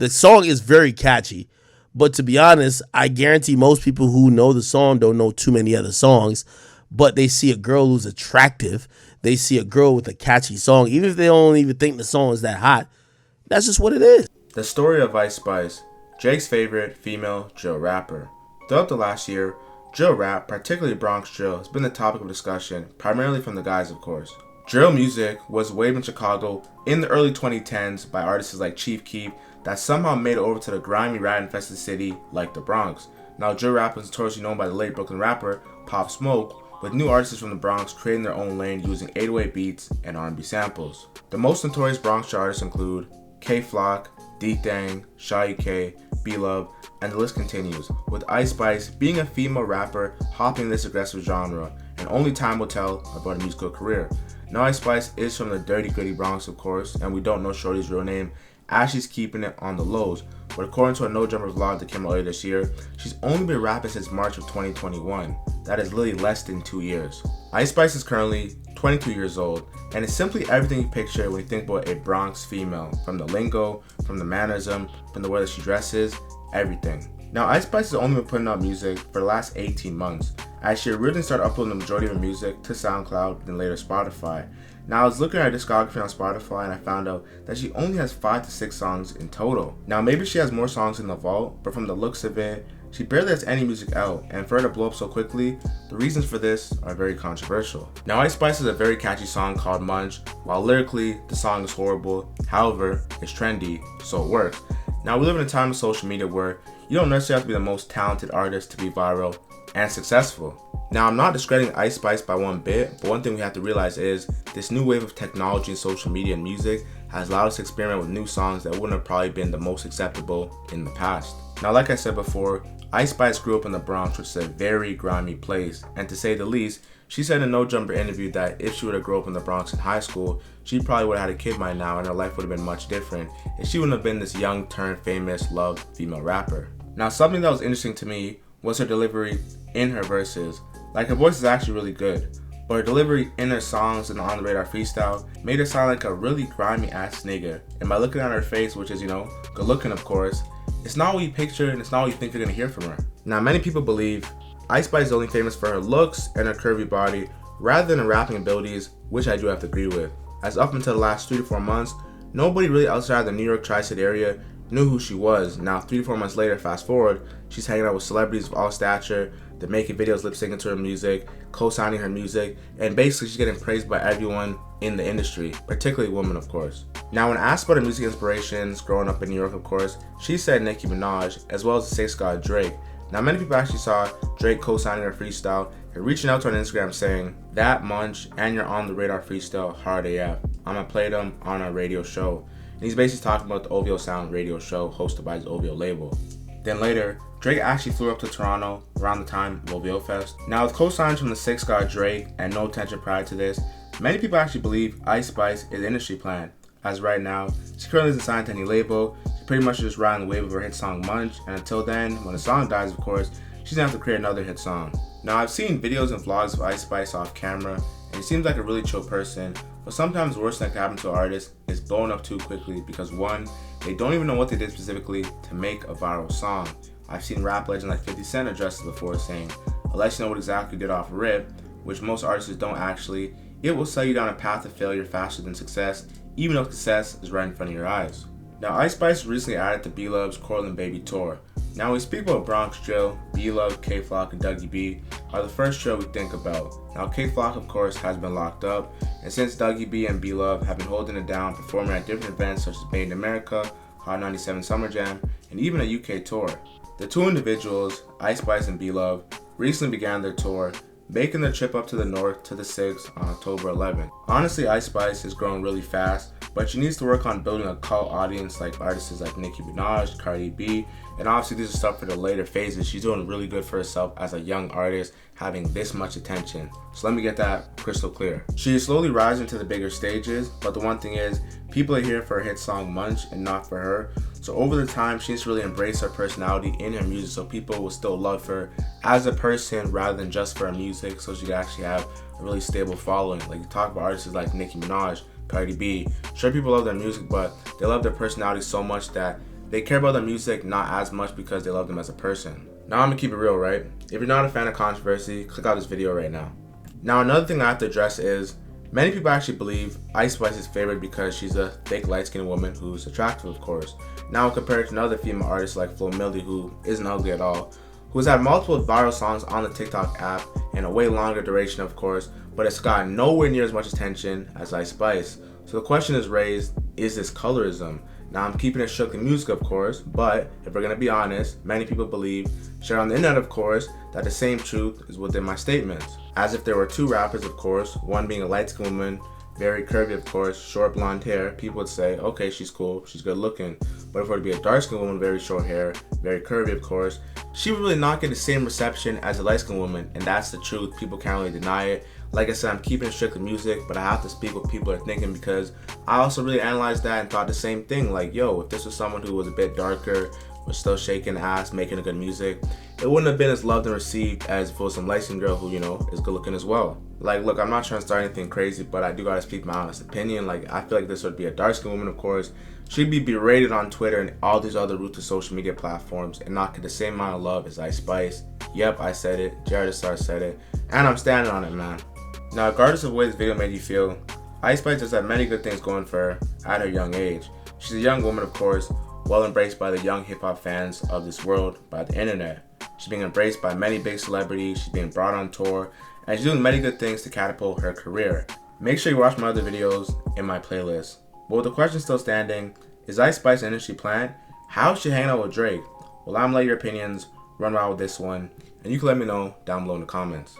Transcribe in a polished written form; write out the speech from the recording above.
The song is very catchy. But to be honest, I guarantee most people who know the song don't know too many other songs. But they see a girl who's attractive. They see a girl with a catchy song. Even if they don't even think the song is that hot, that's just what it is. The story of IceSpicee, Drake's favorite female drill rapper. Throughout the last year, drill rap, particularly Bronx drill, has been the topic of discussion, primarily from the guys, of course. Drill music was waved in Chicago in the early 2010s by artists like Chief Keef that somehow made it over to the grimy, rat-infested city like the Bronx. Now, drill rap is notoriously known by the late Brooklyn rapper Pop Smoke, with new artists from the Bronx creating their own lane using 808 beats and R&B samples. The most notorious Bronx drill artists include K-Flock, D-Thang, Shawty K, B-Love, and the list continues, with IceSpicee being a female rapper hopping this aggressive genre, and only time will tell about a musical career. Now, IceSpicee is from the dirty, gritty Bronx, of course, and we don't know Shorty's real name, as she's keeping it on the lows. But according to a No Jumper vlog that came out earlier this year, she's only been rapping since March of 2021. That is literally less than 2 years. IceSpicee is currently 22 years old, and it's simply everything you picture when you think about a Bronx female, from the lingo, from the mannerism, from the way that she dresses, everything. Now, IceSpicee has only been putting out music for the last 18 months, as she originally started uploading the majority of her music to SoundCloud and later Spotify. Now, I was looking at her discography on Spotify and I found out that she only has 5 to 6 songs in total. Now, maybe she has more songs in the vault, but from the looks of it, she barely has any music out, and for her to blow up so quickly, the reasons for this are very controversial. Now, IceSpicee has a very catchy song called Munch. While lyrically, the song is horrible, however, it's trendy, so it works. Now, we live in a time of social media where you don't necessarily have to be the most talented artist to be viral and successful. Now, I'm not discrediting IceSpicee by one bit, but one thing we have to realize is this new wave of technology and social media and music has allowed us to experiment with new songs that wouldn't have probably been the most acceptable in the past. Now, like I said before, IceSpicee grew up in the Bronx, which is a very grimy place, and to say the least, she said in a No Jumper interview that if she would have grown up in the Bronx in high school, she probably would have had a kid by now and her life would have been much different, and she wouldn't have been this young, turned famous, loved female rapper. Now, something that was interesting to me was her delivery in her verses. Like, her voice is actually really good, but her delivery in her songs and the On The Radar freestyle made her sound like a really grimy ass nigga. And by looking at her face, which is, good looking of course, it's not what you picture and it's not what you think you're gonna hear from her. Now, many people believe IceSpicee is only famous for her looks and her curvy body rather than her rapping abilities, which I do have to agree with. As up until the last 3 to 4 months, nobody really outside the New York tri-state area knew who she was. Now, 3 to 4 months later, fast forward, she's hanging out with celebrities of all stature. They're making videos lip syncing to her music, co-signing her music, and basically she's getting praised by everyone in the industry, particularly women, of course. Now, when asked about her music inspirations growing up in New York, of course, she said Nicki Minaj, as well as the Six God Drake. Now, many people actually saw Drake co-signing her freestyle and reaching out to her on Instagram saying, "That Munch and your On The Radar freestyle hard AF. I'ma play them on our radio show." And he's basically talking about the OVO Sound radio show hosted by his OVO label. Then later, Drake actually flew up to Toronto around the time of OVO Fest. Now, with co-signs from the Six God Drake and no attention prior to this, many people actually believe IceSpicee is industry plan. As right now, she currently isn't signed to any label. She pretty much just riding the wave of her hit song Munch, and until then, when the song dies, of course, she's gonna have to create another hit song. Now, I've seen videos and vlogs of IceSpicee off camera, and he seems like a really chill person, but sometimes the worst thing that can happen to an artist is blowing up too quickly because one, they don't even know what they did specifically to make a viral song. I've seen rap legends like 50 Cent address it before saying, unless you know what exactly you did off a rip, which most artists don't actually, it will set you down a path of failure faster than success, even though success is right in front of your eyes. Now, IceSpicee recently added to B-Love's Cortland Baby tour. Now, when we speak about Bronx drill, B-Love, K-Flock, and Dougie B are the first drill we think about. Now, K-Flock, of course, has been locked up, and since Dougie B and B-Love have been holding it down, performing at different events such as Made in America, Hot 97 Summer Jam, and even a UK tour. The two individuals, IceSpicee and B-Love, recently began their tour, making their trip up to the north to the 6th on October 11th. Honestly, IceSpicee is growing really fast, but she needs to work on building a cult audience like artists like Nicki Minaj, Cardi B, and obviously these are stuff for the later phases. She's doing really good for herself as a young artist, having this much attention. So let me get that crystal clear. She is slowly rising to the bigger stages, but the one thing is, people are here for her hit song Munch and not for her. So over the time, she needs to really embrace her personality in her music so people will still love her as a person rather than just for her music, so she can actually have a really stable following. Like you talk about artists like Nicki Minaj, Cardi B. Sure, people love their music, but they love their personality so much that They care about their music not as much because they love them as a person. Now I'm gonna keep it real, right? If you're not a fan of controversy, click out this video right now. Now another thing I have to address is, many people actually believe IceSpicee is favored because she's a thick, light-skinned woman who's attractive, of course. Now compared to another female artist like Flo Milli, who isn't ugly at all, who has had multiple viral songs on the TikTok app and a way longer duration, of course, but it's gotten nowhere near as much attention as IceSpicee. So the question is raised, is this colorism? Now I'm keeping it strictly music, of course, but if we're gonna be honest, many people believe, shared on the internet, of course, that the same truth is within my statements. As if there were two rappers, of course, one being a light-skinned woman, very curvy, of course, short blonde hair, people would say, okay, she's cool, she's good looking. But if it were to be a dark-skinned woman, very short hair, very curvy, of course, she would really not get the same reception as a light-skinned woman, and that's the truth. People can't really deny it. Like I said, I'm keeping it strictly music, but I have to speak what people are thinking because I also really analyzed that and thought the same thing. Like, yo, if this was someone who was a bit darker, was still shaking ass, making a good music, it wouldn't have been as loved and received as if it was some light-skinned girl who, is good looking as well. Like, look, I'm not trying to start anything crazy, but I do gotta speak my honest opinion. Like, I feel like this would be a dark-skinned woman, of course. She'd be berated on Twitter and all these other ruthless social media platforms and not get the same amount of love as IceSpicee. Yep, I said it. Jared Star said it. And I'm standing on it, man. Now, regardless of the way this video made you feel, IceSpicee does have many good things going for her at her young age. She's a young woman, of course, well embraced by the young hip-hop fans of this world by the internet. She's being embraced by many big celebrities, she's being brought on tour, and she's doing many good things to catapult her career. Make sure you watch my other videos in my playlist. But with the question still standing, is IceSpicee an industry plant? How is she hanging out with Drake? Well, I'm letting your opinions run around with this one, and you can let me know down below in the comments.